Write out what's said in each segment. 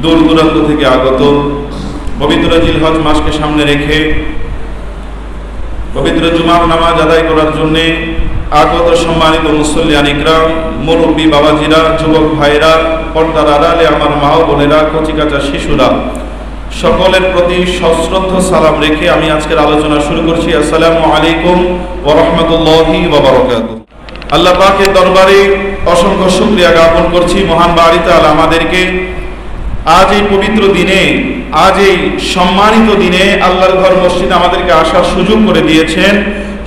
দূর দূরান্ত থেকে আগত পবিত্র জিলহজ মাসকে সামনে রেখে পবিত্র জুমার নামাজ আদায় করার জন্যে আগত সম্মানিত মুসল্লিয়ান ইকরাম, মুরব্বী বাবাজিরা, যুবক ভাইরা, পর্দার আড়ালে আমার মা ও বোনেরা, কচিকাচা শিশুরা, সকলের প্রতি সশ্রদ্ধ সালাম রেখে আমি আজকের আলোচনা শুরু করছি। আসসালামু আলাইকুম ওয়া রাহমাতুল্লাহি ওয়া বারাকাতুহু। আল্লাহ পাকের দরবারে অসংখ্য শুকরিয়া জ্ঞাপন করছি, মহান বাড়ি তাআলা আমাদেরকে আজ এই পবিত্র দিনে, আজ এই সম্মানিত দিনে আল্লাহর ঘর মসজিদে আমাদেরকে আসার সুযোগ করে দিয়েছেন।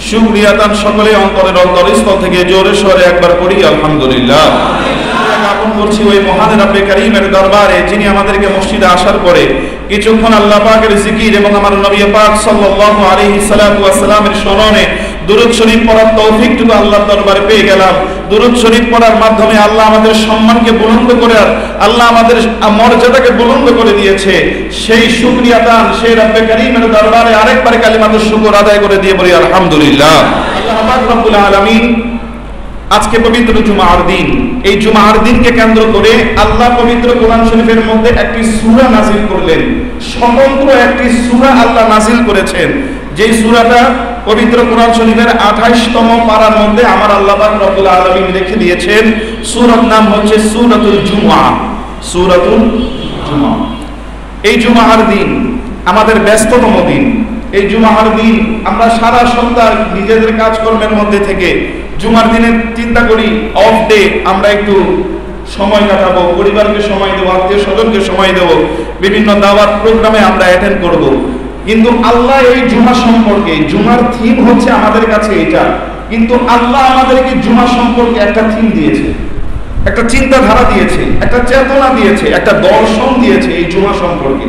শুকরিয়া তান সকলে অন্তরের অন্তরস্থল থেকে জোরে সোরে একবার করি আলহামদুলিল্লাহ। জ্ঞাপন করছি ওই মহান রব্বে কারীমের দরবারে, যিনি আমাদেরকে মসজিদে আসার পরে কিছুক্ষণ আল্লাহ পাকের জিকির এবং আমার নবী পাক সাল্লাল্লাহু আলাইহি সাল্লামের স্মরণে দুরূদ শরীফ পড়ার তৌফিকটুকু আল্লাহর দরবারে পেয়ে গেলাম। দুরূদ শরীফ পড়ার মাধ্যমে আল্লাহ আমাদের সম্মানকে বুলন্দ করে, আল্লাহ আমাদের মর্যাদাকে বুলন্দ করে দিয়েছে। সেই শুকরিয়া দান সেই রব্বে কারীমের দরবারে আরেকবার কালিমাতুশ শুকর আদায় করে দিয়ে বলি আলহামদুলিল্লাহ। আল্লাহ পাক রব্বুল আলামিন আজকে পবিত্র জুমার দিন, এই জুমার দিনকে কেন্দ্র করে আল্লাহ পবিত্র কোরআন শরীফের মধ্যে একটি সূরা নাযিল করলেন। স্বতন্ত্র একটি সূরা আল্লাহ নাযিল করেছেন, যেই সূরাটা পবিত্র কোরআন শরীফের 28তম পারার মধ্যে আমার আল্লাহ পাক রব্বুল আলামিন রেখে দিয়েছেন। সূরার নাম হচ্ছে সূরাতুল জুমআ। সূরাতুল জুমআ। এই জুমার দিন আমাদের ব্যস্ততম দিন। এই জুমার দিন আমরা সারা সপ্তাহ নিজেদের কাজকর্মের মধ্যে থেকে জুমার দিনে চিন্তা করি অফ ডে, আমরা একটু সময় কাটাবো, পরিবারকে সময় দেবো, আত্মীয় স্বজনকে সময় দেবো, বিভিন্ন দাওয়াত প্রোগ্রামে আমরা অ্যাটেন্ড করব। কিন্তু আল্লাহ এই জুমা সম্পর্কে, জুমার থিম হচ্ছে আমাদের কাছে এটা, কিন্তু আল্লাহ আমাদেরকে জুমা সম্পর্কে একটা থিম দিয়েছে, একটা চিন্তাধারা দিয়েছে, একটা চেতনা দিয়েছে, একটা দর্শন দিয়েছে এই জুমা সম্পর্কে।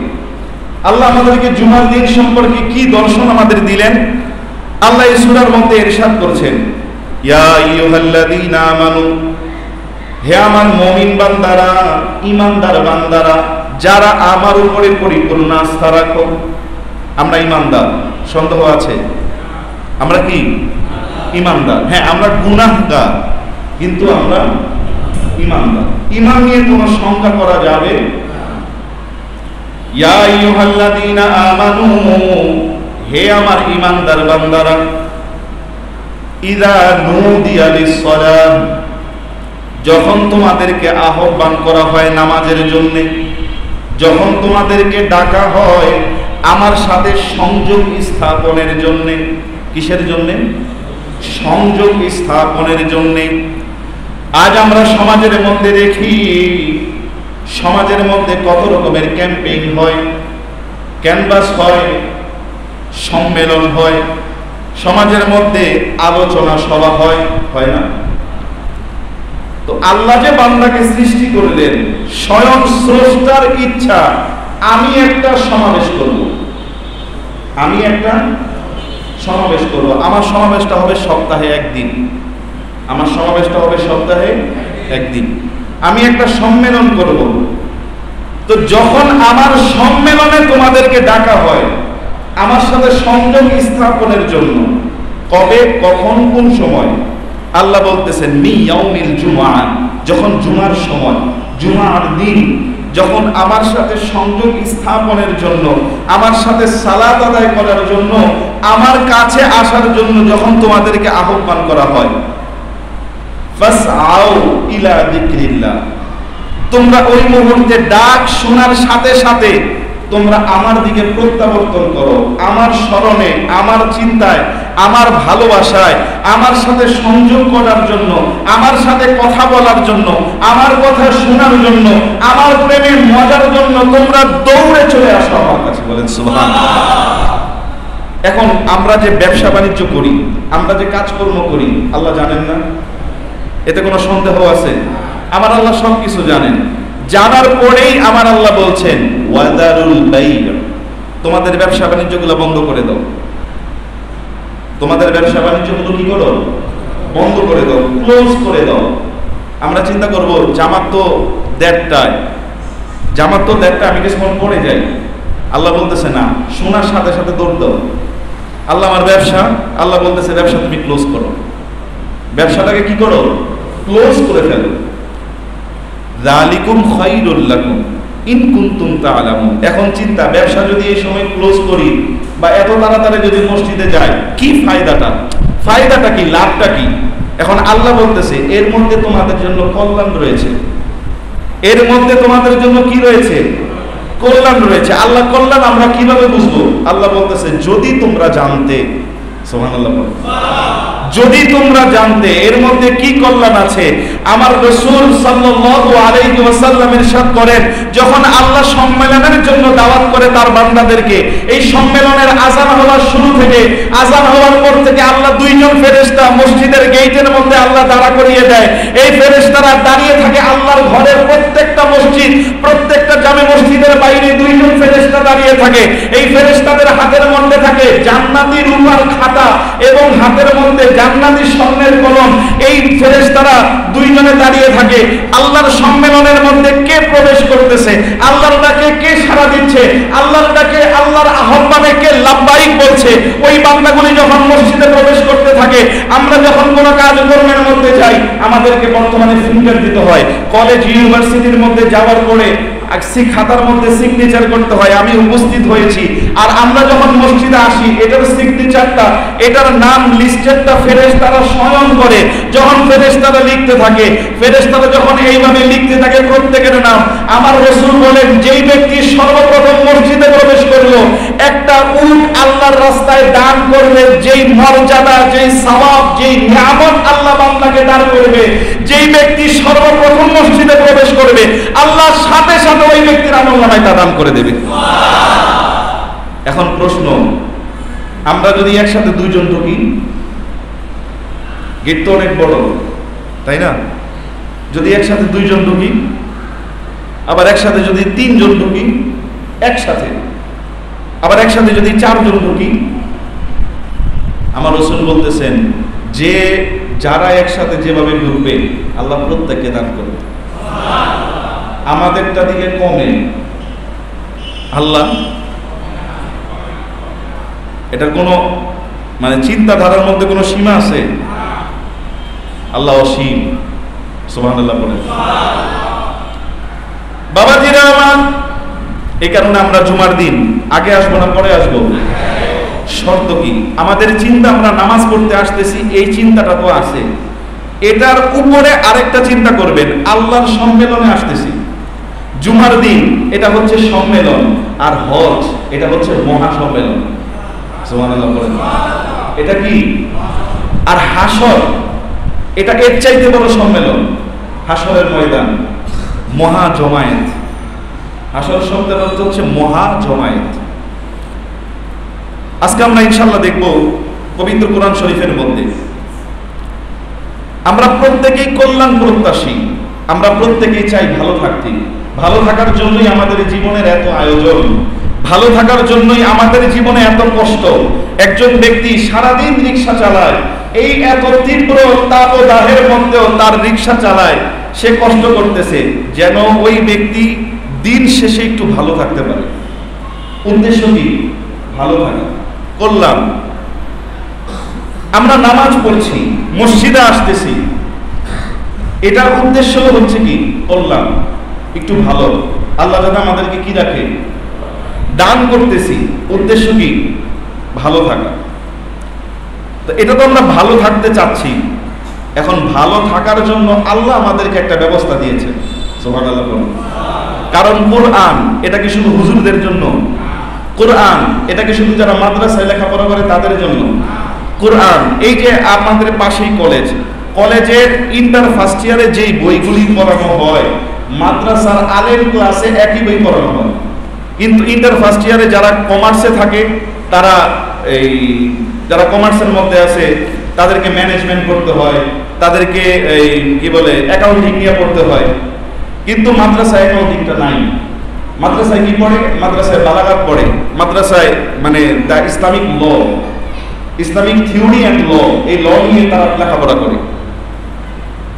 আল্লাহ আমাদেরকে জুমার দিন সম্পর্কে কি দর্শন আমাদের দিলেন, আল্লাহ এই সূরার মধ্যে ইরশাদ করছেন, ইয়া আইয়ুহাল্লাযীনা আমানু, হে আমার মুমিন বান্দারা, ঈমানদার বান্দারা, যারা আমার উপরে পরিপূর্ণ আস্থা রাখো। আমরা ঈমানদার, সন্দেহ আছে? আমরা কি ঈমানদার? হ্যাঁ, আমরা গুনাহগার, কিন্তু আমরা ঈমানদার। ঈমান নিয়ে কোনো শঙ্কা করা যাবে? ইয়া আইয়ুহাল্লাযীনা আমানু, হে আমার ঈমানদার বান্দারা, ইযা নুদিয়া লিস-সালাত, যখন তোমাদেরকে আহ্বান করা হয় নামাজের জন্য, যখন তোমাদেরকে ডাকা হয় আমার সাথে সংযোগ স্থাপনের জন্য। কিসের জন্য? সংযোগ স্থাপনের জন্য। আজ আমরা সমাজের মধ্যে দেখি, সমাজের মধ্যে কত রকমের ক্যাম্পেইন হয়, ক্যানভাস হয়, সম্মেলন হয়, সমাজের মধ্যে আলোচনা সভা হয়, হয় না? তো আল্লাহ যে বান্দাকে সৃষ্টি করলেন, স্বয়ং স্রষ্টার ইচ্ছা আমি একটা সমাবেশ করব, আমি একটা সমাবেশ করব। আমার সমাবেশটা হবে সপ্তাহে একদিন, আমার সমাবেশটা হবে সপ্তাহে একদিন। আমি একটা সম্মেলন করব। তো যখন আমার সম্মেলনে তোমাদেরকে ডাকা হয় আমার সাথে সংযোগ স্থাপনের জন্য, কবে, কখন, কোন সময়? আল্লাহ বলতেছেন মি ইয়াউমিল জুমআ, যখন জুমার সময়, জুমার দিন, যখন আমার সাথে সংযোগ স্থাপনের জন্য, আমার সাথে সালাত আদায় করার জন্য, আমার কাছে আসার জন্য যখন তোমাদেরকে আহ্বান করা হয়, ফাসআউ ইলা যিকরিল্লাহ, তোমরা ওই মুহূর্তে ডাক শোনার সাথে সাথে তোমরা আমার দিকে প্রত্যাবর্তন করো, আমার স্মরণে, আমার চিন্তায়, আমার ভালোবাসায়, আমার সাথে সংযোগ করার জন্য, আমার সাথে কথা বলার জন্য, আমার কথা শোনার জন্য, আমার প্রেমে মজার জন্য তোমরা দৌড়ে চলে আসো আমার কাছে। বলেন সুবহানাল্লাহ। এখন আমরা যে ব্যবসা বাণিজ্য করি, আমরা যে কাজকর্ম করি, আল্লাহ জানেন না? এতে কোনো সন্দেহ আছে? আমার আল্লাহ সব কিছু জানেন। জানার পরেই আমার আল্লাহ বলছেন ওয়াদারুল বাই', তোমাদের ব্যবসা বাণিজ্যগুলো বন্ধ করে দাও, তোমাদের ব্যবসা বাণিজ্যগুলো কি করো? বন্ধ করে দাও, ক্লোজ করে দাও। আমরা চিন্তা করব জামাত তো 1:30টায়, জামাত তো 1:30টায়, আমি কিছুক্ষণ পড়ে যাই। আল্লাহ বলতেছে না, শোনার সাথে সাথে দৌড় দাও। আল্লাহ আমার ব্যবসা, আল্লাহ বলতেছে ব্যবসা তুমি ক্লোজ করো, ব্যবসাটাকে কি করো? ক্লোজ করে ফেলো। যালিকুম খায়রুল লাকুম, ইন কুনতুম তা'লামুন। এখন চিন্তা, ব্যবসা যদি এই সময় ক্লোজ করি বা এত তাড়াতাড়ি যদি মসজিদে যাই, কি ফায়দাটা কি, লাভটা কি? এখন আল্লাহ বলতেছে এর মধ্যে তোমাদের জন্য কল্যাণ রয়েছে, এর মধ্যে তোমাদের জন্য কি রয়েছে? কল্যাণ রয়েছে। আল্লাহ কল্যাণ আমরা কিভাবে বুঝবো? আল্লাহ বলতেছে যদি তোমরা জানতে, সুবহানাল্লাহ, যদি তোমরা জানতে এর মধ্যে কি কল্যাণ আছে। আমার রাসূল সাল্লাল্লাহু আলাইহি ওয়াসাল্লাম ইরশাদ করেন, যখন আল্লাহ সম্মেলনের জন্য দাওয়াত করে তার বান্দাদেরকে, এই সম্মেলনের আযান হওয়ার শুরু থেকে আযান হওয়ার পর থেকে আল্লাহ দুইজন ফেরেশতা মসজিদের গেটের মধ্যে আল্লাহ দাঁড়া করিয়ে দেয়। এই ফেরেশতারা দাঁড়িয়ে থাকে আল্লাহর ঘরের প্রত্যেকটা মসজিদ, প্রত্যেকটা জামে মসজিদের বাইরে দুইজন ফেরেশতা দাঁড়িয়ে থাকে। এই ফেরেশতাদের হাতের মধ্যে থাকে জান্নাতি রূপার খাতা এবং হাতের মধ্যে জান্নাতি স্বর্ণের কলম। এই ফেরেশতারা দুইজনে দাঁড়িয়ে থাকে। আল্লাহর সম্মেলনের মধ্যে কে প্রবেশ করতেছে, আল্লাহর ডাকে কে সাড়া দিচ্ছে, আল্লাহর ডাকে, আল্লাহর আহ্বানে কে লাব্বাইক বলছে, ওই বান্দাগুলি যখন মসজিদে প্রবেশ করতে থাকে, আমরা যখন কোনো কাজকর্মের মধ্যে যাই, আমাদেরকে বর্তমানে ফিঙ্গার দিতে হয়। কলেজ ইউনিভার্সিটির মধ্যে যাওয়ার পরে খাতার মধ্যে সিগনেচার করতে হয়, আমি উপস্থিত হয়েছি। আর আমরা যখন মসজিদে আসি, এটার সিগনেচারটা, এটার নাম লিস্টেডটা ফেরেশতারা স্বয়ং করে। যখন ফেরেশতারা লিখতে থাকে, ফেরেশতারা যখন এইভাবে লিখতে থাকে প্রত্যেকের নাম, আমার রাসূল বলেন যেই ব্যক্তি সর্বপ্রথম মসজিদে প্রবেশ করলো, একটা উট আল্লাহর রাস্তায় দান করলে যেই মর্যাদা, যেই সওয়াব, যেই নিয়ামত আল্লাহ বান্দাকে দান করবে, যেই ব্যক্তি সর্বপ্রথম মসজিদে প্রবেশ করবে, আল্লাহ সাথে সাথে ওই ব্যক্তির আমলনামায় তা দান করে দেবে। এখন প্রশ্ন, আমরা যদি একসাথে দুইজন ঢুকি, গেট তো অনেক বড়, তাই না? যদি একসাথে দুইজন ঢুকি, আবার একসাথে যদি তিনজন ঢুকি একসাথে, আবার একসাথে যদি চারজন ঢুকি, আমার রাসূল বলতেছেন যে যারা একসাথে যেভাবে ঢুকবে আল্লাহ প্রত্যেককে দান করবে। আমাদেরটা দিকে কমে আল্লাহ, এটার কোনো মানে চিন্তাধারার মধ্যে কোনো সীমা আছে? আল্লাহ অসীম, সুবহানাল্লাহ বলেন। বাবাজিরা আমার, এই কারণে আমরা জুমার দিন আগে আসবো না পরে আসবো? শর্ত কি? আমাদের চিন্তা, আমরা নামাজ পড়তে আসতেছি, এই চিন্তাটা তো আছে, এটার উপরে আরেকটা চিন্তা করবেন, আল্লাহর সম্মেলনে আসতেছি। জুমার দিন এটা হচ্ছে সম্মেলন, আর হজ এটা হচ্ছে মহা সম্মেলন, সুবহানাল্লাহ বলেন। এটা কি? আর হাসর এটা এর চাইতে বড় সম্মেলন, হাসরের ময়দান, মহা জমায়েত। হাসর শব্দের অর্থ হচ্ছে মহা জমায়েত। আজকে আমরা ইনশাআল্লাহ দেখব পবিত্র কোরআন শরীফের মধ্যে, আমরা প্রত্যেকেই কল্যাণ প্রত্যাশী, আমরা প্রত্যেকেই চাই ভালো থাকতে। ভালো থাকার জন্যই আমাদের জীবনের এত আয়োজন, ভালো থাকার জন্যই আমাদের জীবনে এত কষ্ট। একজন ব্যক্তি সারাদিন রিক্সা চালায়, এই এত তীব্র তাপদাহের মধ্যেও তার রিক্সা চালায়, সে কষ্ট করতেছে যেন ওই ব্যক্তি দিন শেষে একটু ভালো থাকতে পারে। উদ্দেশ্য কি? ভালো থাকা, কল্যাণ। আমরা নামাজ পড়ছি, মসজিদে আসতেছি, এটার উদ্দেশ্য হচ্ছে কি? কল্যাণ, একটু ভালো। আল্লাহ যেন আমাদেরকে কি রাখে? দান করতেছি, উদ্দেশ্য কি? ভালো থাকা। তো এটা তো আমরা ভালো থাকতে চাচ্ছি। এখন ভালো থাকার জন্য আল্লাহ আমাদেরকে একটা ব্যবস্থা দিয়েছে, সুবহানাল্লাহ। কারণ কোরআন এটা কি শুধু হুজুরদের জন্য? কোরআন এটা কি শুধু যারা মাদ্রাসায় লেখাপড়া করে তাদের জন্য? কোরআন এই যে আমাদের পাশেই কলেজ, কলেজের ইন্টার ফার্স্ট ইয়ারে যেই বইগুলি পড়ানো হয়, মাদ্রাসার আলেম ক্লাসে একই বই পড়ানো হয়। কিন্তু ইন্টার ফার্স্ট ইয়ারে যারা কমার্সে থাকে, তারা এই যারা কমার্সের মধ্যে আছে তাদেরকে ম্যানেজমেন্ট করতে হয়, তাদেরকে এই কি বলে অ্যাকাউন্টিং নিয়ে পড়তে হয়। কিন্তু মাদ্রাসায় অ্যাকাউন্টিংটা নাই। মাদ্রাসায় কি পড়ে? মাদ্রাসায় বালাগাত পড়ে, মাদ্রাসায় মানে the Islamic law, Islamic theory and law, এই ল নিয়ে তারা লেখাপড়া করে।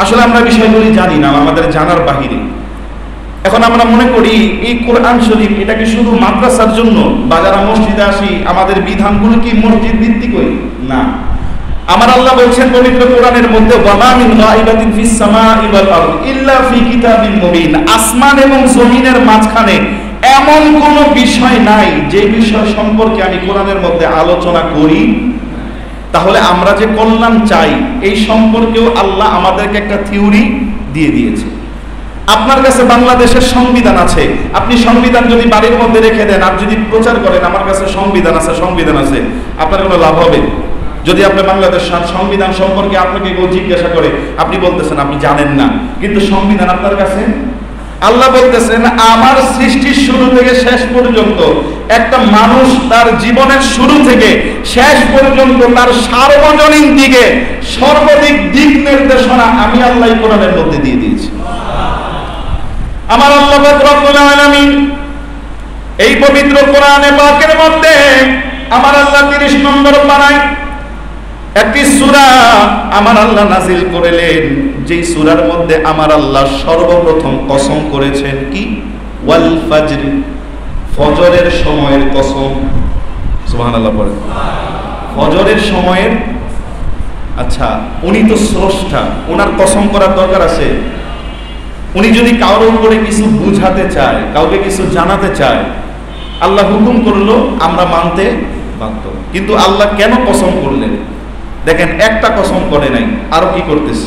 আসলে আমরা বিষয়গুলি জানি না, আমাদের জানার বাহিরে। এখন আমরা মনে করি এই কোরআন শরীফ এটা কি শুধু মাদ্রাসার জন্য, বা যারা মসজিদে আসি আমাদের বিধানগুলো কি মসজিদ ভিত্তিক? না, আমার আল্লাহ বলছেন পবিত্র কোরআনের মধ্যে, ওয়ামা মিন গায়বাতিন ফিস সামাই ওয়াল আরদ ইল্লা ফি কিতাবিন মুবিন। আসমান এবং জমিনের মাঝখানে এমন কোন বিষয় নাই যে বিষয় সম্পর্কে আমি কোরআনের মধ্যে আলোচনা করি। তাহলে আমরা যে কল্যাণ চাই এই সম্পর্কেও আল্লাহ আমাদেরকে একটা থিওরি দিয়ে দিয়েছে। আপনার কাছে বাংলাদেশের সংবিধান আছে, আপনি সংবিধান যদি বাড়ির মধ্যে রেখে দেন আর যদি প্রচার করেন আমার কাছে সংবিধান আছে, আপনার কোনো লাভ হবে? যদি আপনি বাংলাদেশ সংবিধান সম্পর্কে আপনাকে কেউ জিজ্ঞাসা করে, আপনি বলতেছেন আপনি জানেন না, কিন্তু সংবিধান আপনার কাছে। আল্লাহ বলতেছেন আমার সৃষ্টির শুরু থেকে শেষ পর্যন্ত একটা মানুষ তার জীবনের শুরু থেকে শেষ পর্যন্ত তার সার্বজনীন দিকে সর্বাধিক দিক নির্দেশনা আমি আল্লাহ কোরআনের মধ্যে দিয়ে দিয়েছি। আমার আল্লাহ রব্বুল আলামিন এই পবিত্র কোরআনে পাকের মধ্যে আমার আল্লাহ 30 নম্বর পারায় একটি সূরা আমার আল্লাহ নাজিল করলেন, যেই সূরার মধ্যে আমার আল্লাহ সর্বপ্রথম কসম করেছেন কি? ওয়াল ফাজর, ফজরের সময়ের কসম। সুবহানাল্লাহ পড়ে। ফজরের সময়ের, আচ্ছা উনি তো স্রষ্টা, ওনার কসম করার দরকার আছে? উনি যদি কারোর উপরে কিছু বুঝাতে চায়, কাউকে কিছু জানাতে চায়, আল্লাহ হুকুম করলো আমরা মানতে বাধ্য। কিন্তু আল্লাহ কেন কসম করলেন? দেখেন, একটা কসম করে নাই, আরো কি করতেছে?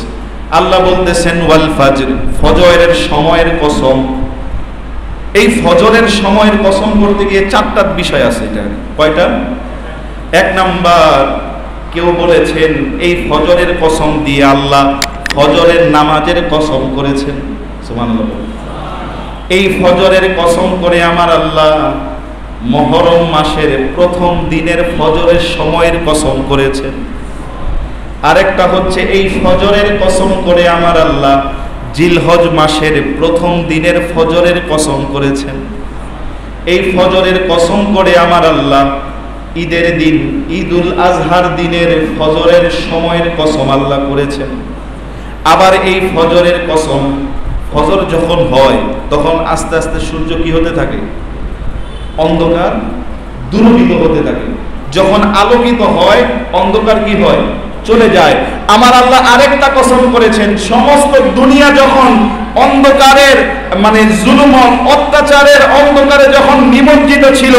আল্লাহ বলতেছেন ওয়াল ফাজর, ফজরের সময়ের কসম। এই ফজরের সময়ের কসম করতে গিয়ে 4টা বিষয় আছে। এটা কয়টা? 1 নাম্বার, কেউ বলেছেন এই ফজরের কসম দিয়ে আল্লাহ ফজরের নামাজের কসম করেছেন। সুবহানাল্লাহ। এই ফজরের কসম করে আমার আল্লাহ মুহররম মাসের প্রথম দিনের ফজরের সময়ের কসম করেছেন। আরেকটা হচ্ছে এই ফজরের কসম করে আমার আল্লাহ জিলহজ মাসের প্রথম দিনের ফজরের কসম করেছেন। এই ফজরের কসম করে আমার আল্লাহ ঈদের দিন ঈদুল আজহার দিনের ফজরের সময়ের কসম আল্লাহ করেছেন। আবার এই ফজরের কসম, ফজর যখন হয় তখন আস্তে আস্তে সূর্য কি হতে থাকে? অন্ধকার দূরীভূত হতে থাকে। যখন আলোকিত হয় অন্ধকার কি হয়? চলে যায়। আমার আল্লাহ আরেকটা কসম করেছেন, সমস্ত দুনিয়া যখন অন্ধকারের মানে জুলুম অত্যাচারের অন্ধকারে যখন নিমজ্জিত ছিল,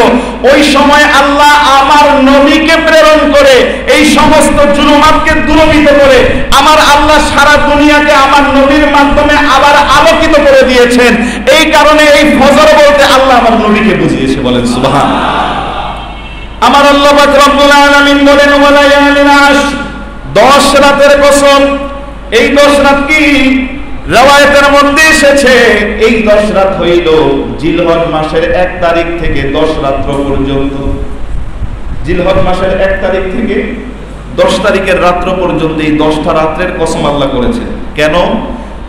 ওই সময় আল্লাহ আমার নবীকে প্রেরণ করে এই সমস্ত জুলুমাতকে দূরীভূত করে আমার আল্লাহ সারা দুনিয়াকে আমার নবীর মাধ্যমে আবার আলোকিত করে দিয়েছেন। এই কারণে এই ফজর বলতে আল্লাহ আমার নবীকে বুঝিয়েছে। বলেন সুবহানাল্লাহ। আমার আল্লাহ পাক রব্বুল আলামিন বলেন ওয়ালায়ালিন আশর, 10 রাতের কসম। এই 10 রাত কি? রওয়ায়াতের মধ্যে এসেছে এই 10 রাত হইল জিলহজ মাসের 1 তারিখ থেকে 10 রাত্র পর্যন্ত। জিলহজ মাসের 1 তারিখ থেকে 10 তারিখের রাত্র পর্যন্ত এই 10টা রাত্রের কসম আল্লাহ করেছেন। কেন?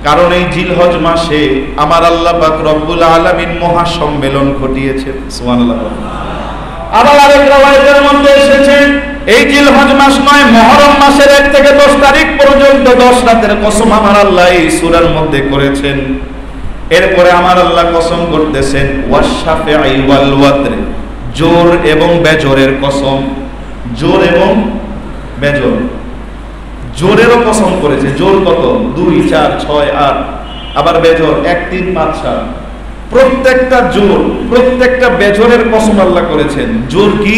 কারণ এই জিলহজ মাসে আমার আল্লাহ পাক রব্বুল আলামিন মহা সম্মেলন ঘটিয়েছেন। সুবহানাল্লাহ। আবার আরেক রওয়ায়াতের মধ্যে এসেছে এই জিলহজ মাস নয়, মুহররম মাসের 1 থেকে 10 তারিখ পর্যন্ত 10 রাতের কসম আমার আল্লাহ এই সূরার মধ্যে করেছেন। এরপরে আমার আল্লাহ কসম করতেছেন ওয়াশাফিঈ ওয়াল ওয়াতর, জোর এবং বেজরের কসম। জোর এবং বেজর, জোরেরও কসম করেছে। জোর কত? 2, 4, 6, 8। আবার বেজর 1, 3, 5, 7। প্রত্যেকটা জোর, প্রত্যেকটা বেজরের কসম আল্লাহ করেছেন। জোর কি?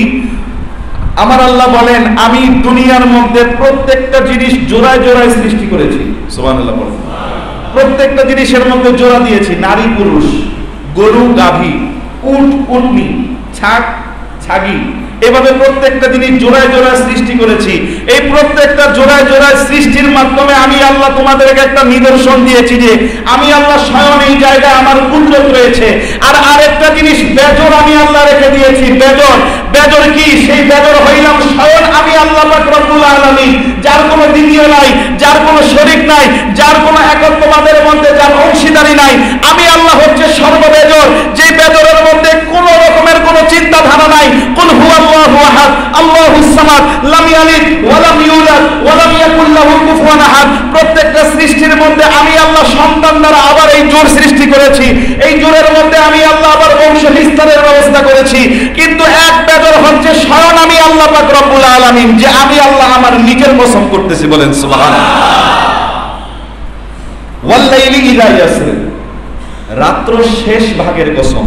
আমার আল্লাহ বলেন আমি দুনিয়ার মধ্যে প্রত্যেকটা জিনিস জোড়ায় জোড়ায় সৃষ্টি করেছি। সুবহানাল্লাহ বলেন। প্রত্যেকটা জিনিসের মধ্যে জোড়া দিয়েছি, নারী পুরুষ, গরু গাভী, উট উটনি, ছাগ ছাগি, এভাবে প্রত্যেকটা জিনিস জোড়ায় জোড়ায় সৃষ্টি করেছি। এই প্রত্যেকটা জোড়ায় জোড়ায় সৃষ্টির মাধ্যমে আমি আল্লাহ তোমাদেরকে একটা নিদর্শন দিয়েছি যে আমি আল্লাহ স্বয়ং এই জায়গায় আমার কুদরত রয়েছে। আর আরেকটা জিনিস বেজর আমি আল্লাহ রেখে দিয়েছি। বেজর, বেজর কি? সেই বেজর হইলাম স্বয়ং আমি আল্লাহ পাক রব্বুল আলামিন, যার কোনো দ্বিতীয় নাই, যার কোনো শরীক নাই, যার কোনো একত্ববাদের মধ্যে যার অংশীদারি নাই। আমি আল্লাহ হচ্ছে সর্ববেজর, যে বেজরের মধ্যে কোনো রকমের কোনো চিন্তাধারা নাই। কুল হুয়াল্লাহু আহাদ আল্লাহুস সামাদ লাম ইয়ালিদ ওয়া লাম ইউলাদ ওয়া লাম ইয়াকুল লাহু কুফুয়ান আহাদ। প্রত্যেকটা সৃষ্টির মধ্যে আমি আল্লাহ সন্তান দ্বারা আবার এই জোর সৃষ্টি করেছি। এই জোরের মধ্যে আমি আল্লাহ আবার বংশ বিস্তারের ব্যবস্থা করেছি। কিন্তু এক বেজর হচ্ছে বলছে স্বয়ং আমি আল্লাহ পাক রব্বুল আলামিন, যে আমি আল্লাহ আমার নিজের কসম করতেছি, বলেন সুবহানাল্লাহ। ওয়াল্লাইলি ইযা ইয়াসরি, রাত্র শেষ ভাগের কসম,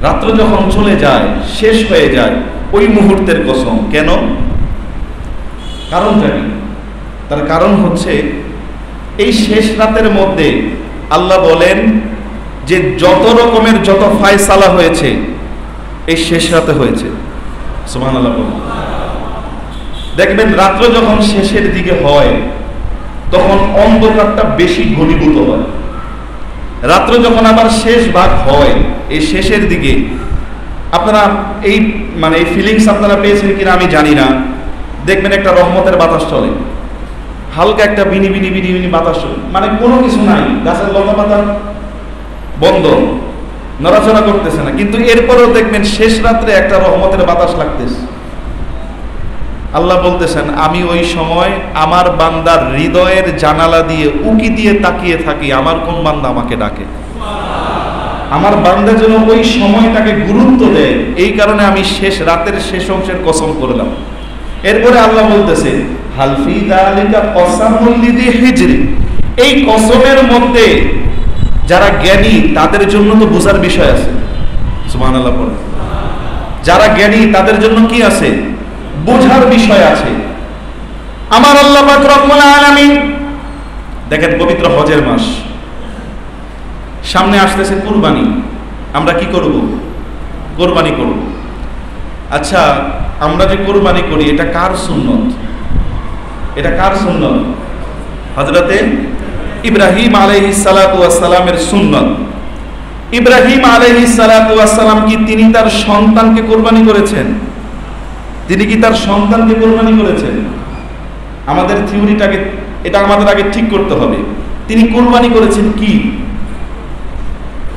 রাত্র যখন চলে যায়, শেষ হয়ে যায়, ওই মুহূর্তের কসম। কেন? কারণ জানি। তার কারণ হচ্ছে এই শেষ রাতের মধ্যে আল্লাহ বলেন যে যত রকমের যত ফায়সালা হয়েছে এই শেষ রাতে হয়েছে। সুবহানাল্লাহ। দেখবেন রাত্র যখন শেষের দিকে হয় তখন অন্ধকারটা বেশি ঘনীভূত হয়। রাত্র যখন আবার শেষ ভাগ হয়, এই শেষের দিকে আপনারা এই মানে এই ফিলিংস আপনারা পেয়েছেন কিনা আমি জানি না। দেখবেন একটা রহমতের বাতাস চলে, হালকা একটা বিনি বিনি বিনি বিনি বাতাস চলে, মানে কোনো কিছু নাই, গাছের লতা পাতা বন্ধ, নড়াচড়া করতেছে না, কিন্তু এরপরেও দেখবেন শেষ রাত্রে একটা রহমতের বাতাস লাগতেছে। আল্লাহ বলতেছেন আমি ওই সময় আমার বান্দার হৃদয়ের জানালা দিয়ে উকি দিয়ে তাকিয়ে থাকি, আমার কোন বান্দা আমাকে ডাকে। আমার বান্দা যেন ওই সময়টাকে গুরুত্ব দেয়, এই কারণে আমি শেষ রাতের শেষ অংশের কসম করলাম। এরপরে আল্লাহ বলতেছে হালফি যালিকা কসামুল লিযি হিজরি, এই কসমের মধ্যে যারা জ্ঞানী তাদের জন্য তো বোঝার বিষয় আছে। সুবহানাল্লাহ বলেন। যারা জ্ঞানী তাদের জন্য কি আছে? বোঝার বিষয় আছে। আমার আল্লাহ পাক রব্বুল আলামিন দেখেন, পবিত্র হজের মাস সামনে আসতেছে, কুরবানি। আমরা কি করব? কুরবানি করব। আচ্ছা, আমরা যে কুরবানি করি এটা কার সুন্নত? এটা কার সুন্নত? হযরতে ইব্রাহিম আলাইহিস সালাতু ওয়াস সালামের সুন্নত। ইব্রাহিম আলাইহিস সালাতু ওয়াস সালাম কি তিনি তার সন্তানকে কুরবানি করেছেন? তিনি কি তার সন্তানকে কুরবানি করেছেন? আমাদের থিওরিটাকে এটা আমাদের আগে ঠিক করতে হবে। তিনি কুরবানি করেছেন কি?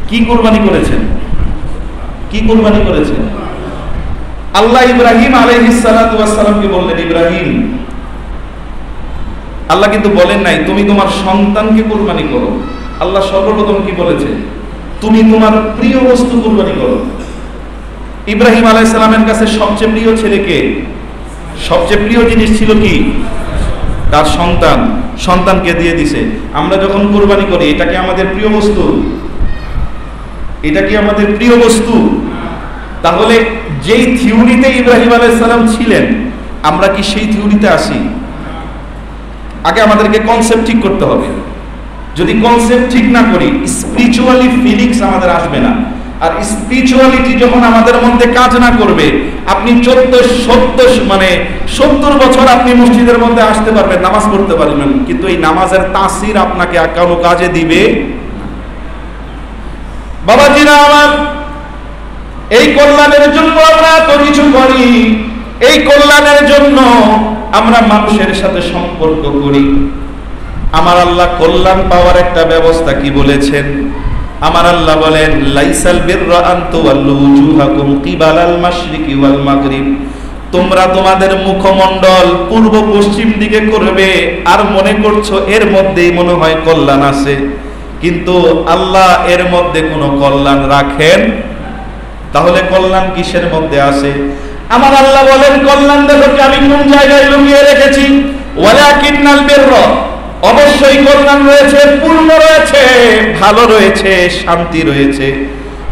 কি কুরবানি করেছেন? কি কুরবানি করেছেন? আল্লাহ ইব্রাহিম আলাইহিস সালাতু ওয়াস সালামকে বললেন, ইব্রাহিম, আল্লাহ কিন্তু বলেন নাই তুমি তোমার সন্তানকে কুরবানি করো। আল্লাহ সর্বপ্রথম কি বলেছে? তুমি তোমার প্রিয় বস্তু কুরবানি করো। ইব্রাহিম আলাইহিস সালামের কাছে সবচেয়ে প্রিয় ছেলে কে? সবচেয়ে প্রিয় জিনিস ছিল কি? তার সন্তান। সন্তানকে দিয়ে দিছে। আমরা যখন কুরবানি করি এটা কি আমাদের প্রিয় বস্তু? এটা কি আমাদের প্রিয় বস্তু? তাহলে যেই থিওরিতে ইব্রাহিম আলাইহিস সালাম ছিলেন, আমরা কি সেই থিওরিতে আসি? আগে আমাদেরকে কনসেপ্ট ঠিক করতে হবে। যদি কনসেপ্ট ঠিক না করি, স্পিরিচুয়ালি ফিলিংস আমাদের আসবে না। আর স্পিরিচুয়ালিটি যখন আমাদের মধ্যে কাজ না করবে, আপনি 70 বছর আপনি মসজিদের মধ্যে আসতে পারবেন, নামাজ পড়তে পারবেন, কিন্তু এই নামাজের তাসির আপনাকে কোনো কাজে দিবে। বাবাজিরা আমার, এই কল্যাণের জন্য আমরা তো কিছু করি, এই কল্যাণের জন্য আমরা মানুষের সাথে সম্পর্ক করি। আমার আল্লাহ কল্যাণ পাওয়ার একটা ব্যবস্থা কি বলেছেন? আমার আল্লাহ বলেন লাইসাল বিররা আন তুওয়াল্লু উজুহাকুম কিবালাল মাশরিকি ওয়াল মাগরিব, তোমরা তোমাদের মুখমণ্ডল পূর্ব পশ্চিম দিকে করবে আর মনে করছো এর মধ্যেই মনে হয় কল্যাণ আছে, কিন্তু আল্লাহ এর মধ্যে কোনো কল্যাণ রাখেন। তাহলে কল্যাণ কিসের মধ্যে আছে? আমার আল্লাহ বলেন কল্যাণ দেখো আমি কোন জায়গায় লুকিয়ে রেখেছি। ওয়ালাকিন্নাল বিররা, অবশ্যই কল্যাণ রয়েছে, পূর্ণ রয়েছে, ভালো রয়েছে, শান্তি রয়েছে।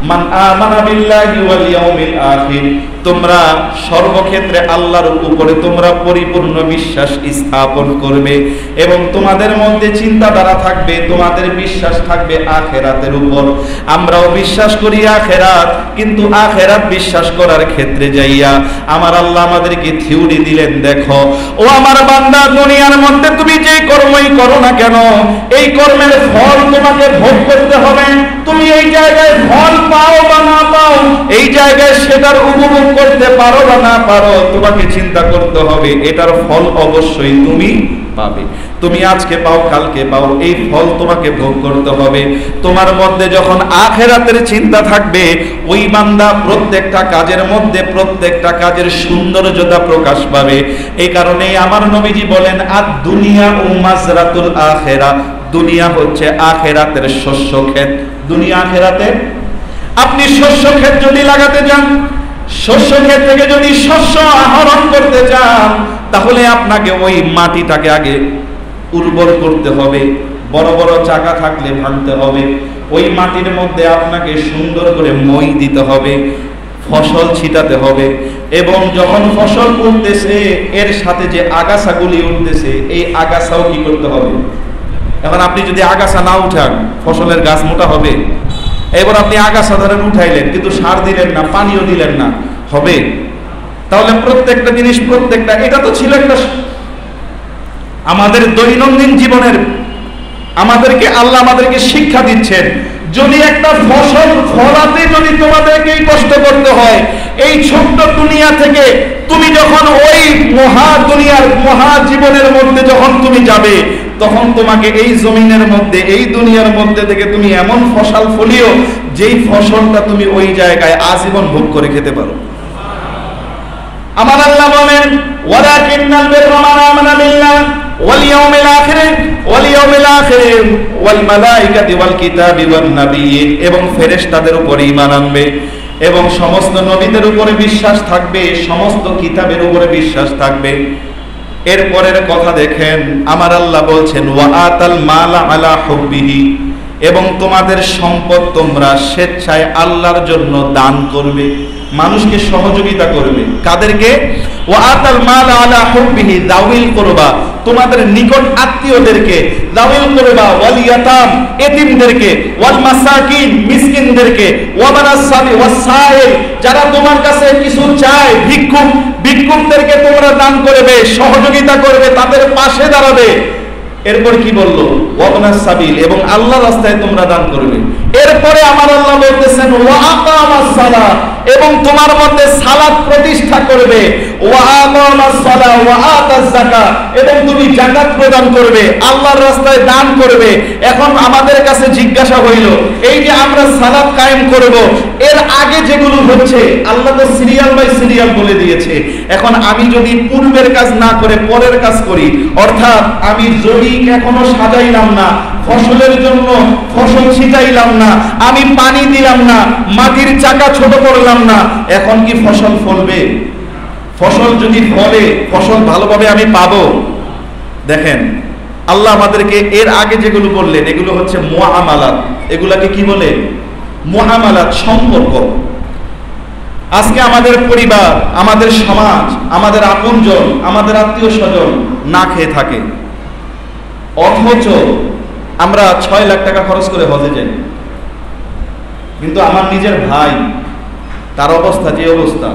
মান আমানা বিল্লাহি ওয়াল ইয়াউমিল আখির, তোমরা সর্বক্ষেত্রে আল্লাহর উপরে তোমরা পরিপূর্ণ বিশ্বাস স্থাপন করবে এবং তোমাদের মধ্যে চিন্তাধারা থাকবে, তোমাদের বিশ্বাস থাকবে আখিরাতের উপর। আমরাও বিশ্বাস করি আখিরাত, কিন্তু আখিরাত বিশ্বাস করার ক্ষেত্রে যাইয়া আমার আল্লাহ আমাদেরকে থিওরি দিলেন, দেখো ও আমার বান্দা, দুনিয়ার মধ্যে তুমি যে কর্মই করো না কেন, এই কর্মের ফল তোমাকে ভোগ করতে হবে। তুমি এই জায়গায় ফল পাও বা না পাও, এই জায়গায় সেটার উপভোগ করতে পারো বা না পারো, তোমাকে চিন্তা করতে হবে এটার ফল অবশ্যই তুমি পাবে। তুমি আজকে পাও কালকে পাও, এই ফল তোমাকে ভোগ করতে হবে। তোমার মধ্যে যখন আখিরাতের চিন্তা থাকবে, ওই বান্দা প্রত্যেকটা কাজের মধ্যে প্রত্যেকটা কাজের সৌন্দর্যতা প্রকাশ পাবে। এই কারণে আমার নবীজি বলেন আদ দুনিয়া মাযরাতুল আখিরা, দুনিয়া হচ্ছে আখিরাতের শস্য ক্ষেত। দুনিয়া আখিরাতে আপনি শস্য ক্ষেত যদি লাগাতে যান, শস্য ক্ষেত থেকে যদি শস্য আহরণ করতে চান, তাহলে আপনাকে ওই মাটিটাকে আগে উর্বর করতে হবে, বড় বড় চাকা থাকলে ভাঙতে হবে, ওই মাটির মধ্যে আপনাকে সুন্দর করে মই দিতে হবে, ফসল ছিটাতে হবে, এবং যখন ফসল উঠতেছে এর সাথে যে আগাছাগুলি উঠতেছে এই আগাছাও কি করতে হবে। এখন আপনি যদি আগাছা না উঠান, ফসলের গাছ মোটা হবে? এবার আপনি আগাছা ধরেন উঠাইলেন, কিন্তু সার দিলেন না, পানিও দিলেন না, হবে? তাহলে প্রত্যেকটা জিনিস, প্রত্যেকটা, এটা তো ছিল একটা আমাদের দৈনন্দিন জীবনের, আল্লাহ আমাদেরকে শিক্ষা দিচ্ছেন। যদি একটা ফসল ফলাতে যদি তোমাদেরকে কষ্ট করতে হয়, এই ছোট্ট দুনিয়া থেকে তুমি যখন ওই মহা দুনিয়ার, মহা জীবনের মধ্যে যখন তুমি যাবে, তখন তোমাকে এই জমিনের মধ্যে, এই দুনিয়ার মধ্যে থেকে তুমি এমন ফসল ফলিও যেই ফসলটা তুমি ওই জায়গায় আজীবন ভোগ করে খেতে পারো। আমার আল্লাহ বলেন, ওয়ালাকিন্নাল বিররা মান আমানা বিল্লাহ ওয়াল ইয়াউমিল আখির ওয়াল মালাইকাতি ওয়াল কিতাবি ওয়ান নাবিয়্যিন, এবং ফেরেশতাদের উপর ঈমান আনবে, এবং সমস্ত নবীদের উপরে বিশ্বাস থাকবে, সমস্ত কিতাবের উপরে বিশ্বাস থাকবে। এরপরের কথা দেখেন, আমার আল্লাহ বলছেন, ওয়া আতাল মালা আলা হুব্বিহি, এবং তোমাদের সম্পদ তোমরা স্বেচ্ছায় আল্লাহর জন্য দান করবে, মানুষকে সহযোগিতা করবে। কাদেরকে? ওয়া আতাল মাল আলা হুব্বিহি যাওয়িল কুরবা, তোমাদের নিকট আত্মীয়দেরকে, যাওয়িল কুরবা ওয়াল ইয়াতাম, এতিমদেরকে, ওয়াল মাসাকিন, মিসকিনদেরকে, ওয়া বানাস সাবি ওয়াস সাইল, যারা তোমার কাছে কিছু চায়, ভিক্ষুকদেরকে তোমরা দান করবে, সহযোগিতা করবে, তাদের পাশে দাঁড়াবে। এরপর কি বললো? ওয়া বানাস সাবিল, এবং আল্লাহর রাস্তায় তোমরা দান করবে। এরপরে আমার আল্লাহ বলতেছেন, ওয়া আকামাস সালাত, এবং তোমার মধ্যে সালাত প্রতিষ্ঠা করবে, ওয়া আকামাস সালাহ ওয়া আতাজ যাকাত, এবং তুমি যাকাত প্রদান করবে, আল্লাহর রাস্তায় দান করবে। এখন আমাদের কাছে জিজ্ঞাসা হইল, এই যে আমরা সালাত কায়েম করব, এর আগে যেগুলো হচ্ছে আল্লাহ তো সিরিয়াল বাই সিরিয়াল বলে দিয়েছে। এখন আমি যদি পূর্বের কাজ না করে পরের কাজ করি, অর্থাৎ আমি জমি এখনো সাজাইলাম না, ফসলের জন্য ফসল ছিটাইলাম না, আমি পানি দিলাম না, মাটির চাকা ছোট করলাম না, এখন কি ফসল ফলবে? ফসল যদি ফলে, ফসল ভালোভাবে আমি পাবো? দেখেন, আল্লাহ আমাদেরকে এর আগে যেগুলো বললেন এগুলো হচ্ছে মুআমালাত। এগুলাকে কি বলে? মুআমালাত, সম্পর্ক। আজকে আমাদের পরিবার, আমাদের সমাজ, আমাদের আপনজন, আমাদের আত্মীয় স্বজন না খেয়ে থাকে, অথচ আমরা 6 লাখ টাকা খরচ করে হজে যাই। কিন্তু আমার নিজের ভাই, তার অবস্থা যে অবস্থা,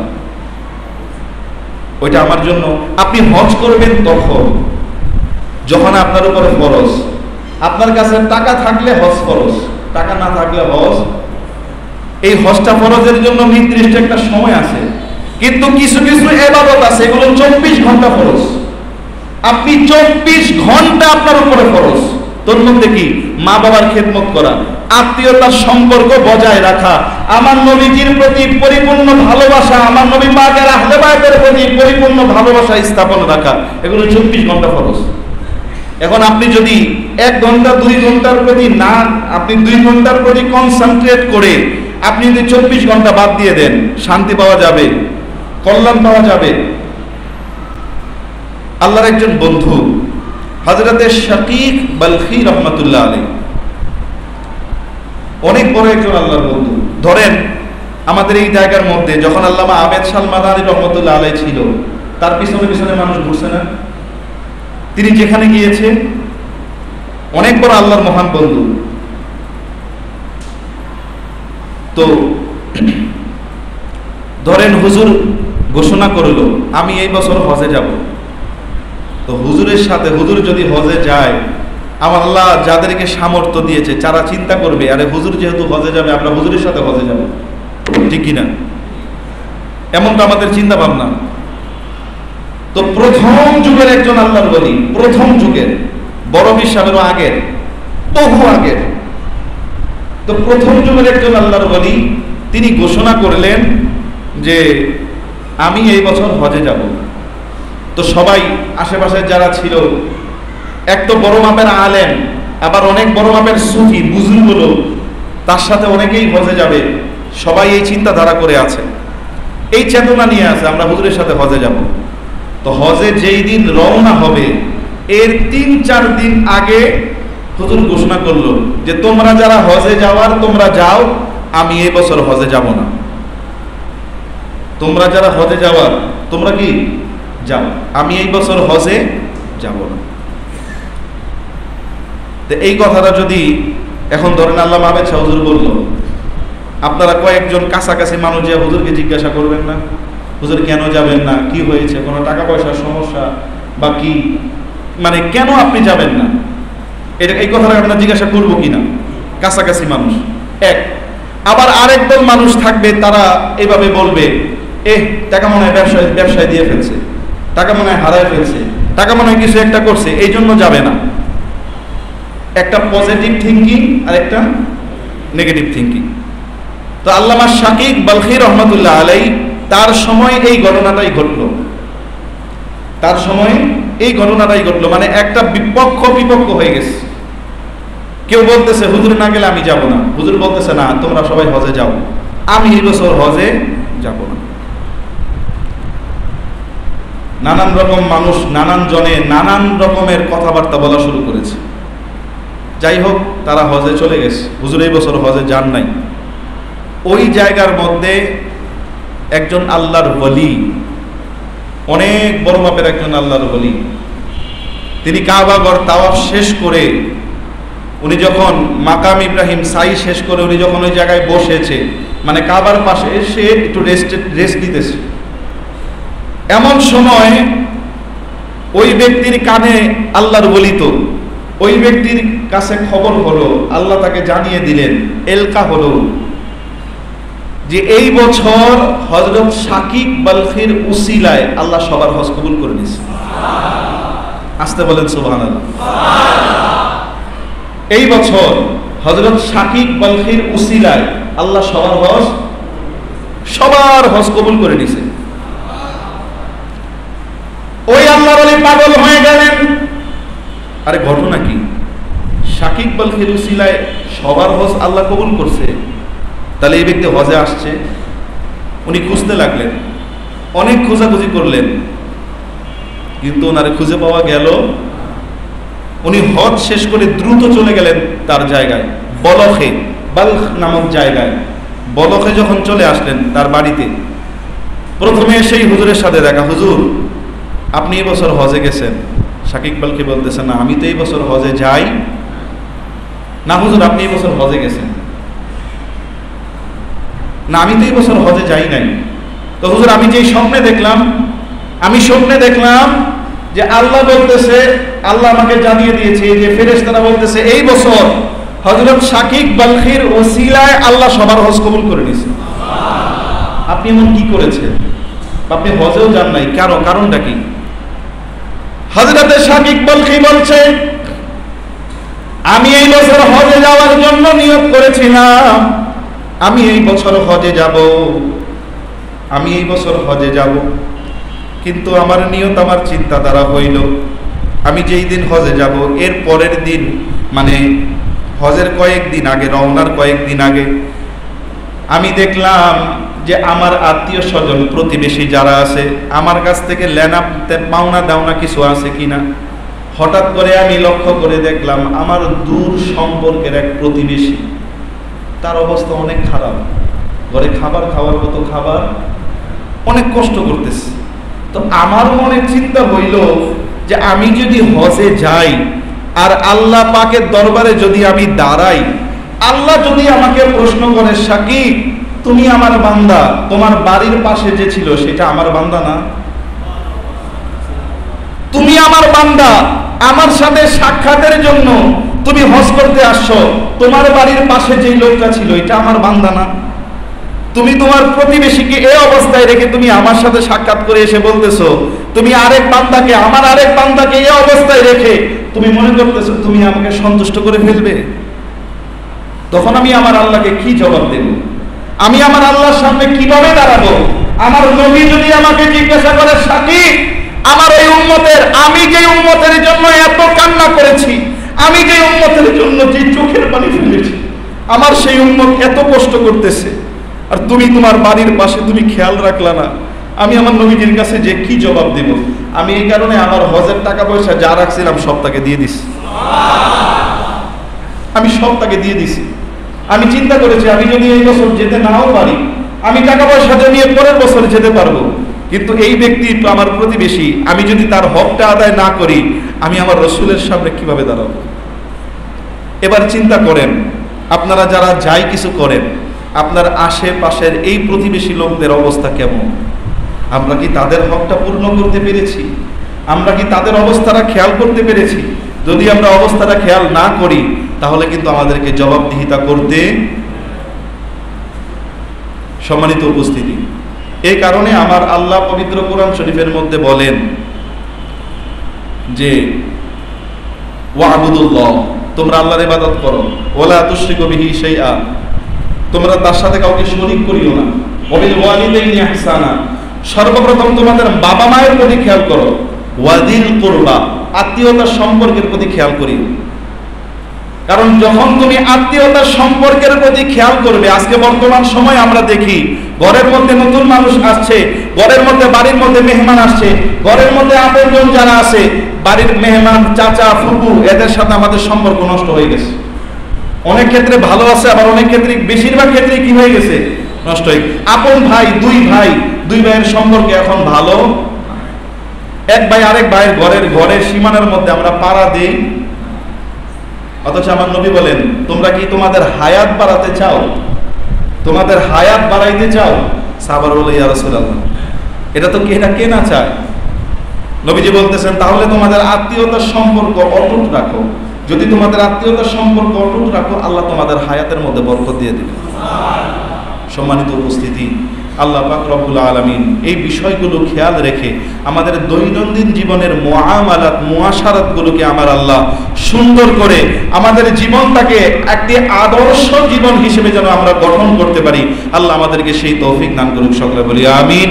ওইটা আমার জন্য। আপনি হজ করবেন তখন যখন আপনার উপরে ফরজ। আপনার কাছে টাকা থাকলে হজ ফরজ, টাকা না থাকলে হজ। এই হজটা ফরজের জন্য নির্দিষ্ট একটা সময় আছে, কিন্তু কিছু কিছু ইবাদত আছে এগুলো 24 ঘন্টা ফরজ। আপনি 24 ঘন্টা আপনার উপরে ফরজ। তোর মধ্যে কি? মা বাবার খেদমত করা, আত্মীয়তার সম্পর্ক বজায় রাখা, আমার নবীজির প্রতি পরিপূর্ণ ভালোবাসা, আমার নবী পাকের আহলে বায়তের প্রতি পরিপূর্ণ ভালোবাসা স্থাপন রাখা, এগুলো 24 ঘন্টা ফরজ। এখন আপনি যদি 1 ঘন্টা 2 ঘন্টার প্রতি না, আপনি 2 ঘন্টার প্রতি কনসেন্ট্রেট করে আপনি যদি 24 ঘন্টা বাদ দিয়ে দেন, শান্তি পাওয়া যাবে, কল্যাণ পাওয়া যাবে। আল্লাহর একজন বন্ধু হযরতে শাকিক বালখি রহমাতুল্লাহ আলাইহি, অনেক বড় একজন আল্লাহর বন্ধু। ধরেন আমাদের এই জায়গার মধ্যে যখন আল্লামা আবেদ শাহ মাদানী রহমাতুল্লাহ আলাইহি ছিল, তার পিছনে পিছনে মানুষ ঘুরছে না? তিনি যেখানে গিয়েছে, অনেক বড় আল্লাহর মহান বন্ধু। তো ধরেন হুজুর ঘোষণা করলো আমি এই বছর হজে যাব, তো হুজুরের সাথে, হুজুর যদি হজে যায়, আমার আল্লাহ যাদেরকে সামর্থ্য দিয়েছে যারা চিন্তা করবে, আরে হুজুর যেহেতু হজে যাবে, আমরা হুজুরের সাথে হজে যাব, ঠিক কিনা? এমন তো আমাদের চিন্তা ভাবনা। তো প্রথম যুগের একজন আল্লাহর ওলি, প্রথম যুগের, বড় বিশ্বাসেরও আগের, বহু আগের, তো প্রথম যুগের একজন আল্লাহর ওলি, তিনি ঘোষণা করলেন যে আমি এই বছর হজে যাব। তো সবাই আশেপাশে যারা ছিল, এক তো বড় মাপের আলেম, আবার অনেক বড় মাপের সুফি বুজুর্গ লোক, তার সাথে অনেকেই হজে যাবে, সবাই এই চিন্তাধারা করে আছে। এই চেতনা নিয়ে আছে আমরা হুজুরের সাথে হজে যাব। তো হজে যেই দিন রওনা হবে এর 3-4 দিন আগে হুজুর ঘোষণা করলো যে তোমরা যারা হজে যাওয়ার তোমরা যাও, আমি এই বছর হজে যাব না। তোমরা যারা হজে যাওয়ার তোমরা কি যাও, আমি এই বছর হজে যাব না। তো এই কথাটা যদি এখন ধরেন আল্লামা আবেদ শাহ হুজুর বলল, আপনারা কয়েকজন কাছাকাছি মানুষ যে হুজুরকে জিজ্ঞাসা করবেন না হুজুর কেন যাবেন না, কি হয়েছে, কোনো টাকা পয়সার সমস্যা বা কি, মানে কেন আপনি যাবেন না, এই কথাটা আমরা জিজ্ঞাসা করবো কিনা কাছাকাছি মানুষ এক। আবার আরেক দল মানুষ থাকবে তারা এভাবে বলবে, টাকা মনে হয় ব্যবসায় দিয়ে ফেলছে, টাকা মনে হয় হারায় ফেলছে, টাকা মনে হয় কিছু একটা করছে, এই জন্য যাবে না। একটা পজিটিভ থিঙ্কিং আর একটা নেগেটিভ থিঙ্কিং। তো আল্লামা শাকিক বালখী রহমতুল্লাহ আলাই তার সময় এই ঘটনাটাই ঘটলো, তার সময় এই ঘটনাটাই ঘটলো, মানে একটা বিপক্ষ হয়ে গেছে। কেউ বলতেছে হুজুর না গেলে আমি যাব না, হুজুর বলতেছে না তোমরা সবাই হজে যাও, আমি এই বছর হজে যাব না। নানান রকম মানুষ নানান জনে নানান রকমের কথাবার্তা বলা শুরু করেছে। যাই হোক, তারা হজে চলে গেছে, হুজুর এই বছর হজে যান নাই। ওই জায়গার মধ্যে একজন আল্লাহর ওলি, অনেক বড় মাপের একজন আল্লাহর ওলি, তিনি কাবাগর তাওয়াফ শেষ করে উনি যখন মাকাম ইব্রাহিম সাই শেষ করে উনি যখন ওই জায়গায় বসেছে, মানে কাবার পাশে এসে একটু রেস্ট নিতেছে, এমন সময় ওই ব্যক্তির কানে আল্লাহর ওলি, তো ওই ব্যক্তির কাছে খবর হলো, আল্লাহ তাকে জানিয়ে দিলেন, এলকা হলো যে এই বছর হযরত শাকিক বালখীর উসিলায় আল্লাহ সবার হজ কবুল করে নিয়েছে। আসতে বলেন সুবহানাল্লাহ। এই বছর হযরত শাকিক বালখীর উসিলায় আল্লাহ সবার হজ কবুল করে নিয়েছে। ওই আল্লাহর ওলি পাগল হয়ে গেলেন, আরে ঘটনা কি, শাকিক বালখীর উসিলায় সবার হজ আল্লাহ কবুল করছে, তাহলে এই ব্যক্তি হজে আসছে। উনি খুঁজতে লাগলেন, অনেক খোঁজাখুঁজি করলেন, কিন্তু ওনারে খুঁজে পাওয়া গেল। উনি হজ শেষ করে দ্রুত চলে গেলেন তার জায়গায়, বলখে, বালখ নামক জায়গায়। বলখে যখন চলে আসলেন তার বাড়িতে, প্রথমে সেই হুজুরের সাথে দেখা, হুজুর আপনি এই বছর হজে গেছেন? শাকিক বালখী বলতেছেন, না আমি তো এই বছর হজে যাই না। হুজুর আপনি এই বছর হজে গেছেন? না আমি তো এই বছর হজে যাই নাই। তো হুজুর আমি যে স্বপ্নে দেখলাম যে আল্লাহ বলতেছে, আল্লাহ আমাকে জানিয়ে দিয়েছে যে ফেরেশতারা বলতেছে এই বছর হযরত শাকিক বালখীর ওসিলায় আল্লাহ সবার হজ কবুল করে নিয়েছে। আপনি এমন কি করেছেন? আপনি হজেও যান নাই, কারণটা কি? হযরত শাকিক বালখী বলছেন, আমি এই বছর হজে যাওয়ার জন্য নিয়ত করেছিলাম, আমি এই বছর হজে যাব, কিন্তু আমার নিয়ত, আমার চিন্তা দ্বারা হইল, আমি যেই দিন হজে যাব এর পরের দিন, মানে হজের কয়েকদিন আগে, রওনার কয়েকদিন আগে আমি দেখলাম যে আমার আত্মীয় স্বজন প্রতিবেশী যারা আছে আমার কাছ থেকে লেনা পাওনা দাওনা কিছু আছে কিনা। হঠাৎ করে আমি লক্ষ্য করে দেখলাম আমার দূর সম্পর্কের এক প্রতিবেশী, তার অবস্থা অনেক খারাপ, ঘরে খাবার খাওয়ার মতো খাবার, অনেক কষ্ট করতেছে। তো আমার মনে চিন্তা হইল যে আমি যদি হজে যাই আর আল্লাহ পাকের দরবারে যদি আমি দাঁড়াই, আল্লাহ যদি আমাকে প্রশ্ন করে, শাকিক তুমি আমার বান্দা, তোমার বাড়ির পাশে যে ছিল সেটা আমার বান্দা না? তুমি আমার বান্দা, আমার সাথে সাক্ষাতের জন্য তুমি হজ করতে আসছো, তোমার বাড়ির পাশে যে লোকটা ছিল এটা আমার বান্দা না? তুমি তোমার প্রতিবেশীকে এই অবস্থায় রেখে তুমি আমার সাথে সাক্ষাৎ করে এসে বলতেছো, তুমি আরেক বান্দাকে, আমার আরেক বান্দাকে এই অবস্থায় রেখে তুমি মনে করতেছো তুমি আমাকে সন্তুষ্ট করে ফেলবে? তখন আমি আমার আল্লাহকে কি জবাব দেব? আমি আমার আল্লাহর সামনে কিভাবে দাঁড়াবো? আমার নবী যদি আমাকে জিজ্ঞাসা করে, শাকিক আমার এই উম্মতের, আমি যে উম্মতের জন্য এত কান্না করেছি, আমি যে উম্মতের জন্য যে চোখের পানি ফেলেছি, আমার সেই উম্মত এত কষ্ট করতেছে, আর তুমি তোমার বাড়ির পাশে তুমি খেয়াল রাখলা না, আমি আমার নবীজির কাছে যে কি জবাব দেব? আমি এই কারণে আমার হজের টাকা পয়সা যা রাখছিলাম সব তাকে দিয়ে দিছি, আমি সব তাকে দিয়ে দিছি। আমি চিন্তা করেছি আমি যদি এই বছর যেতে নাও পারি, আমি টাকা পয়সা নিয়ে পরের বছর যেতে পারবো, কিন্তু এই ব্যক্তি আমার প্রতিবেশী, আমি যদি তার হকটা আদায় না করি, আমি আমার রসুলের সামনে কিভাবে দাঁড়াবো? এবার চিন্তা করেন, আপনারা যারা যাই কিছু করেন, আপনার আশেপাশের এই প্রতিবেশী লোকদের অবস্থা কেমন? আমরা কি তাদের হকটা পূর্ণ করতে পেরেছি? আমরা কি তাদের অবস্থাটা খেয়াল করতে পেরেছি? যদি আমরা অবস্থাটা খেয়াল না করি, তাহলে কিন্তু আমাদেরকে জবাবদিহিতা করতে। সম্মানিত উপস্থিতি, এই কারণে আমার আল্লাহ পবিত্র কোরআন শরীফের মধ্যে বলেন যে ওয়াবুদুল্লাহ, তোমরা আল্লাহর ইবাদত করো, ওয়ালা তুশরিকু বিহি শাইআ, তোমরা তার সাথে কাউকে শরীক করিও না, ওয়াবিল ওয়ালিদাইনি ইহসানা, সর্বপ্রথম তোমাদের বাবা মায়ের প্রতি খেয়াল করো, ওয়াদিল কুরবা, আত্মীয়তার সম্পর্কের প্রতি খেয়াল করিও। কারণ যখন তুমি আত্মীয়তার সম্পর্কের প্রতি খেয়াল করবে, আজকে বর্তমান সময় আমরা দেখি ঘরের মধ্যে নতুন মানুষ আসছে, ঘরের মধ্যে বাড়ির মধ্যে মেহমান আসছে, ঘরের মধ্যে আপনজন যারা আছে, বাড়ির মেহমান চাচা ফুপু, এদের সাথে আমাদের সম্পর্ক নষ্ট হয়ে গেছে। অনেক ক্ষেত্রে ভালো আছে, আবার অনেক ক্ষেত্রে, বেশিরভাগ ক্ষেত্রে কি হয়ে গেছে? নষ্ট হয়ে। আপন ভাই, দুই ভাইয়ের সম্পর্কে এখন ভালো, এক ভাই আরেক ভাইয়ের ঘরের সীমানার মধ্যে আমরা পাড়া দেই। অথচ আমার নবী বলেন, তোমরা কি তোমাদের হায়াত বাড়াতে চাও? তোমাদের হায়াত বাড়াইতে চাও? সাহাবারা বলে, ইয়া রাসূলুল্লাহ, এটা কে না চায়? নবীজি বলতেছেন, তাহলে তোমাদের আত্মীয়তার সম্পর্ক অটুট রাখো। যদি তোমাদের আত্মীয়তার সম্পর্ক অটুট রাখো, আল্লাহ তোমাদের হায়াতের মধ্যে বরকত দিয়ে দিবে। সম্মানিত উপস্থিতি, আল্লাহ পাক রব্বুল আলামিন এই বিষয়গুলো খেয়াল রেখে আমাদের দৈনন্দিন জীবনের মুআমালাত মুআশারাতগুলোকে আমার আল্লাহ সুন্দর করে আমাদের জীবনটাকে একটি আদর্শ জীবন হিসেবে যেন আমরা গঠন করতে পারি, আল্লাহ আমাদেরকে সেই তৌফিক দান করুক। সকলে বলি আমিন।